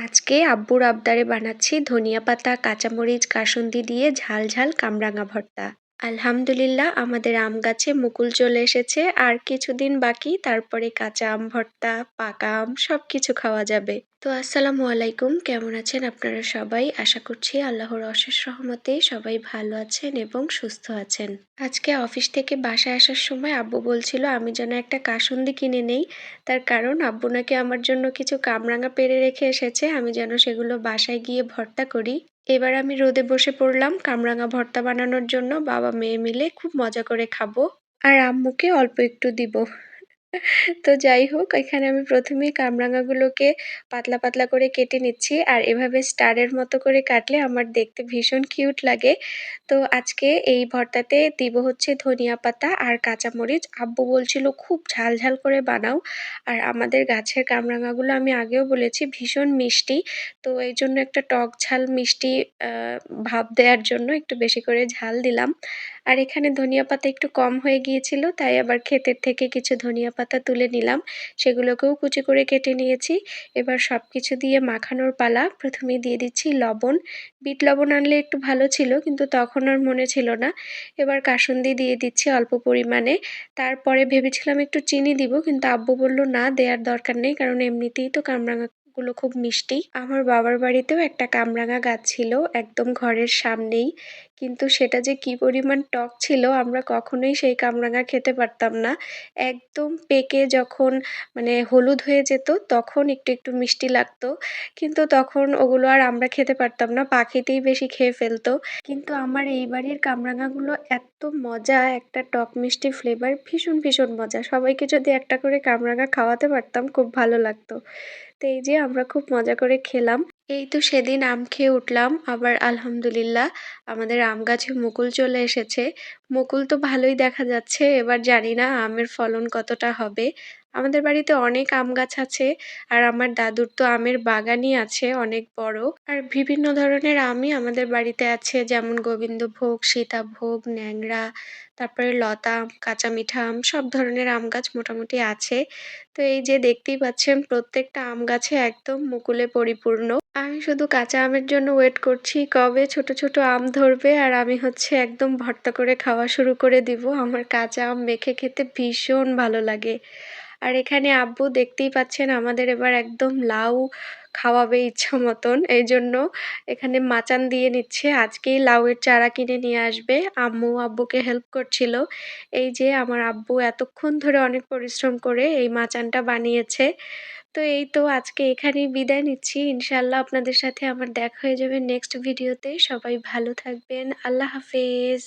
আজকে আব্বুর আবদারে বানাচ্ছি ধনিয়া পাতা, কাঁচামরিচ, কাসুন্দি দিয়ে ঝাল ঝাল কামরাঙা ভর্তা। আলহামদুলিল্লাহ আমাদের আম গাছে মুকুল চলে এসেছে, আর কিছুদিন বাকি, তারপরে কাঁচা আম ভর্তা, পাকা আম সবকিছু খাওয়া যাবে। তো আসসালামু আলাইকুম, কেমন আছেন আপনারা সবাই? আশা করছি আল্লাহর অশেষ রহমতে সবাই ভালো আছেন এবং সুস্থ আছেন। আজকে অফিস থেকে বাসায় আসার সময় আব্বু বলছিল আমি যেন একটা কাসুন্দি কিনে নেই। তার কারণ আব্বু নাকি আমার জন্য কিছু কামরাঙা পেড়ে রেখে এসেছে, আমি যেন সেগুলো বাসায় গিয়ে ভর্তা করি। এবার আমি রোদে বসে পড়লাম কামরাঙা ভর্তা বানানোর জন্য। বাবা মেয়ে মিলে খুব মজা করে খাবো, আর আম্মুকে অল্প একটু দিব। তো যাই হোক, এখানে আমি প্রথমেই কামরাঙাগুলোকে পাতলা পাতলা করে কেটে নিচ্ছি, আর এভাবে স্টারের মতো করে কাটলে আমার দেখতে ভীষণ কিউট লাগে। তো আজকে এই ভর্তাতে দিব হচ্ছে ধনিয়া পাতা আর কাঁচামরিচ। আব্বু বলছিল খুব ঝাল ঝাল করে বানাও, আর আমাদের গাছের কামরাঙাগুলো আমি আগেও বলেছি ভীষণ মিষ্টি। তো এই জন্য একটা টক ঝাল মিষ্টি ভাব দেওয়ার জন্য একটু বেশি করে ঝাল দিলাম। আর এখানে ধনিয়া পাতা একটু কম হয়ে গিয়েছিল, তাই আবার ক্ষেতের থেকে কিছু ধনিয়া পাতা তুলে নিলাম, সেগুলোকেও কুচি করে কেটে নিয়েছি। এবার সব কিছু দিয়ে মাখানোর পালা। প্রথমেই দিয়ে দিচ্ছি লবণ। বিট লবণ আনলে একটু ভালো ছিল, কিন্তু তখন আর মনে ছিল না। এবার কাসুন্দি দিয়ে দিচ্ছি অল্প পরিমাণে। তারপরে ভেবেছিলাম একটু চিনি দিব, কিন্তু আব্বু বলল না, দেওয়ার দরকার নেই, কারণ এমনিতেই তো কামরাঙাগুলো খুব মিষ্টি। আমার বাবার বাড়িতেও একটা কামরাঙা গাছ ছিল একদম ঘরের সামনেই, কিন্তু সেটা যে কি পরিমাণ টক ছিল, আমরা কখনোই সেই কামরাঙা খেতে পারতাম না। একদম পেকে যখন মানে হলুদ হয়ে যেত, তখন একটু একটু মিষ্টি লাগতো, কিন্তু তখন ওগুলো আর আমরা খেতে পারতাম না, পাখিতেই বেশি খেয়ে ফেলতো। কিন্তু আমার এই বাড়ির কামরাঙাগুলো এত মজা, একটা টক মিষ্টি ফ্লেভার, ভীষণ ভীষণ মজা। সবাইকে যদি একটা করে কামরাঙা খাওয়াতে পারতাম খুব ভালো লাগতো। তো এই যে আমরা খুব মজা করে খেলাম। এই তো সেদিন আম খেয়ে উঠলাম, আবার আলহামদুলিল্লাহ আমাদের আম গাছে মুকুল চলে এসেছে। মুকুল তো ভালোই দেখা যাচ্ছে, এবার জানি না আমের ফলন কতটা হবে। আমাদের বাড়িতে অনেক আম গাছ আছে, আর আমার দাদুর তো আমের বাগানই আছে অনেক বড়। আর বিভিন্ন ধরনের আমই আমাদের বাড়িতে আছে, যেমন গোবিন্দভোগ, সীতাভোগ, ন্যাংরা, তারপরে লতা আম, কাঁচা মিঠা আম, সব ধরনের আম গাছ মোটামুটি আছে। তো এই যে দেখতেই পাচ্ছেন প্রত্যেকটা আম গাছে একদম মুকুলে পরিপূর্ণ। আমি শুধু কাঁচা আমের জন্য ওয়েট করছি কবে ছোট ছোট আম ধরবে, আর আমি হচ্ছে একদম ভর্তা করে খাওয়া শুরু করে দিব। আমার কাঁচা আম মেখে খেতে ভীষণ ভালো লাগে। আর এখানে আব্বু দেখতেই পাচ্ছেন আমাদের এবার একদম লাউ খাওয়াবে ইচ্ছা মতন, এই জন্য এখানে মাচান দিয়ে নিচ্ছে। আজকেই লাউয়ের চারা কিনে নিয়ে আসবে, আম্মু আব্বুকে হেল্প করছিল। এই যে আমার আব্বু এতক্ষণ ধরে অনেক পরিশ্রম করে এই মাচানটা বানিয়েছে। তো এই তো আজকে এখানেই বিদায় নিচ্ছি। ইনশাআল্লাহ আপনাদের সাথে আমার দেখা হয়ে যাবে নেক্সট ভিডিওতে। সবাই ভালো থাকবেন। আল্লাহ হাফেজ।